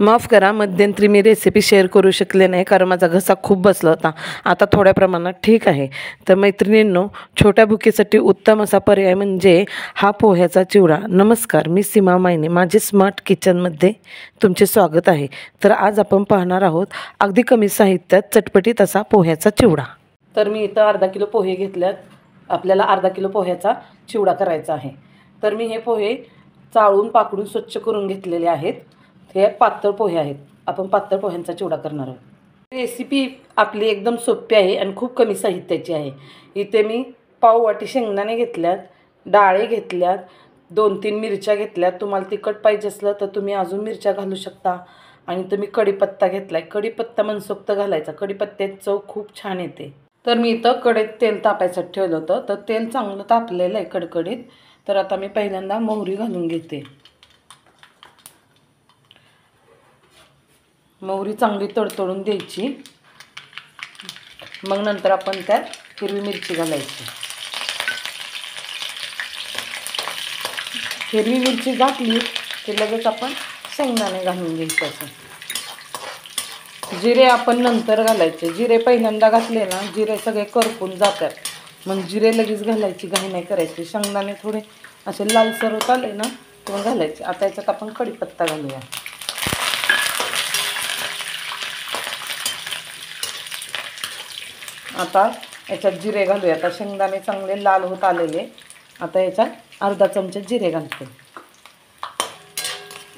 माफ करा, मध्यंतरी मी रेसिपी शेअर करू शकले नाही कारण माझा घसा खूप बसला होता. आता थोड्या प्रमाणात ठीक आहे. तर मैत्रिणींनो, छोट्या भुकेसाठी उत्तम असा पर्याय म्हणजे हा पोह्याचा चिवडा. नमस्कार, मी सीमा मायने, माझे स्मार्ट किचनमध्ये तुमचे स्वागत आहे. तर आज आपण पाहणार आहोत अगदी कमी साहित्यात चटपटीत असा पोह्याचा चिवडा. तर मी इथं अर्धा किलो पोहे घेतल्यात. आपल्याला अर्धा किलो पोह्याचा चिवडा करायचा आहे. तर मी हे पोहे चाळून पाकडून स्वच्छ करून घेतलेले आहेत. हे पातळ पोहे आहेत. आपण पातळ पोह्यांचा चिवडा करणार आहोत. रेसिपी आपली एकदम सोपी आहे आणि खूप कमी साहित्याची आहे. इथे मी पाव वाटी शेंगदाणे घेतल्यात, डाळे घेतल्यात, 2-3 मिरच्या घेतल्यात. तुम्हाला तिखट पाहिजे असलं तर तुम्ही अजून मिरच्या घालू शकता. आणि तुम्ही कढीपत्ता घेतलाय. कढीपत्ता मनसोक्त घालायचा. कढीपत्त्याची चव खूप छान येते. तर मी इथं कढईत तेल तापायसाठी ठेवलं होतं. तर तेल चांगलं तापलेलं आहे कडकडीत. तर आता मी पहिल्यांदा मोहरी घालून घेते. मोहरी चांगली तडतडून द्यायची. मग नंतर आपण त्यात हिरवी मिरची घालायची. हिरवी मिरची घातली की लगेच आपण शेंगदाणे घालून घ्यायचं. जिरे आपण नंतर घालायचे. जिरे पहिल्यांदा घातले ना, जिरे सगळे करपून जातात. मग जिरे लगेच घालायची घाई नाही करायची. शेंगदाणे थोडे असे लालसर होत आले ना तेव्हा घालायचे. आता याच्यात आपण कढीपत्ता घालूया. आता याच्यात जिरे घालूया. आता शेंगदाणे चांगले लाल होत आलेले. आता याच्यात अर्धा चमचा जिरे घालते.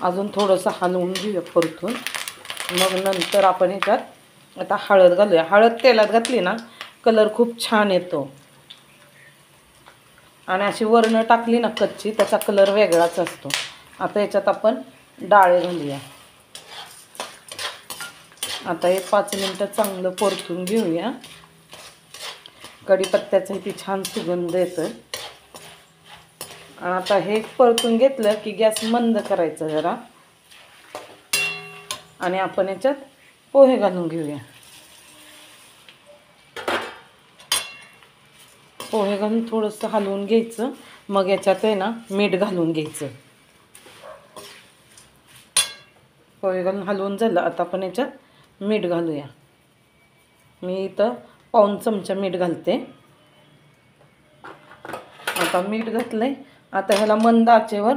अजून थोडंसं हलवून घेऊया परतून. मग नंतर आपण याच्यात आता हळद घालूया. हळद तेलात घातली ना कलर खूप छान येतो. आणि अशी वर्ण टाकली ना कच्ची, त्याचा कलर वेगळाच असतो. आता याच्यात आपण डाळे घालूया. आता हे 5 मिनटं चांगलं परतून घेऊया. कढीपत्त्याचा इथे छान सुगंध येतो. आणि आता हे परतून घेतलं की गॅस मंद करायचं जरा. आणि आपण याच्यात पोहे घालून घेऊया. पोहे घालून थोडंसं हलवून घ्यायचं. मग याच्यात आहे ना मीठ घालून घ्यायचं. पोहे घालून हलवून झालं. आता आपण याच्यात मीठ घालूया. मी इथं पाऊण चमचा मीठ घालते. आता मीठ घातलंय. आता ह्याला मंद आचेवर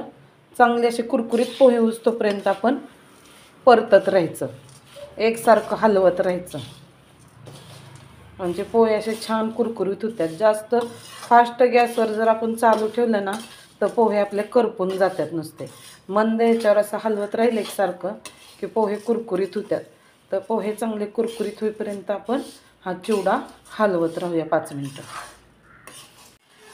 चांगले असे कुरकुरीत पोहे होईस्तोपर्यंत आपण परतत राहायचं. एकसारखं हलवत राहायचं. म्हणजे पोहे असे छान कुरकुरीत होतात. जास्त फास्ट गॅसवर जर आपण चालू ठेवलं ना तर पोहे आपले करपून जातात नुसते. मंद ह्याच्यावर असं हलवत राहील एकसारखं की पोहे कुरकुरीत होतात. तर पोहे चांगले कुरकुरीत होईपर्यंत आपण हा चिवडा हलवत राहूया 5 मिनटं.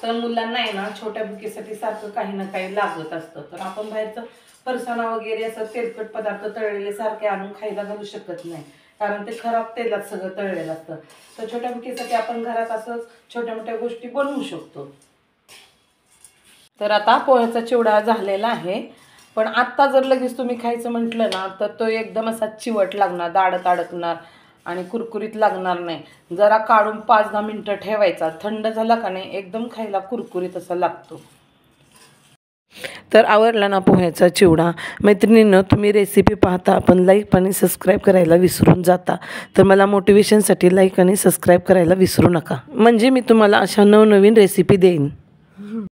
तर मुलांना आहे ना छोट्या भुकेसाठी सारखं काही ना काही लागत असतं. तर आपण बाहेरचं फरसाणा वगैरे असं तेलकट पदार्थ तळलेले सारखे आणून खायला घालू शकत नाही. कारण ते खराब तेलात सगळं तळलेलं असतं. तर छोट्या भुकेसाठी आपण घरात असं छोट्या मोठ्या गोष्टी बनवू शकतो. तर आता पोह्याचा चिवडा झालेला आहे. पण आत्ता जर लगेच तुम्ही खायचं म्हटलं ना तर तो एकदम असा चिवट लागणार, दाढत अडकणार आणि कुरकुरीत लागणार नाही. जरा काढून 5-10 मिनटं ठेवायचा. थंड झाला का नाही एकदम खायला कुरकुरीत असा लागतो. तर आवडला ना पोह्याचा चिवडा? मैत्रिणींनो, तुम्ही रेसिपी पाहता पण लाईक आणि सबस्क्राईब करायला विसरून जाता. तर मला मोटिवेशनसाठी लाईक आणि सबस्क्राईब करायला विसरू नका. म्हणजे मी तुम्हाला अशा नवनवीन रेसिपी देईन.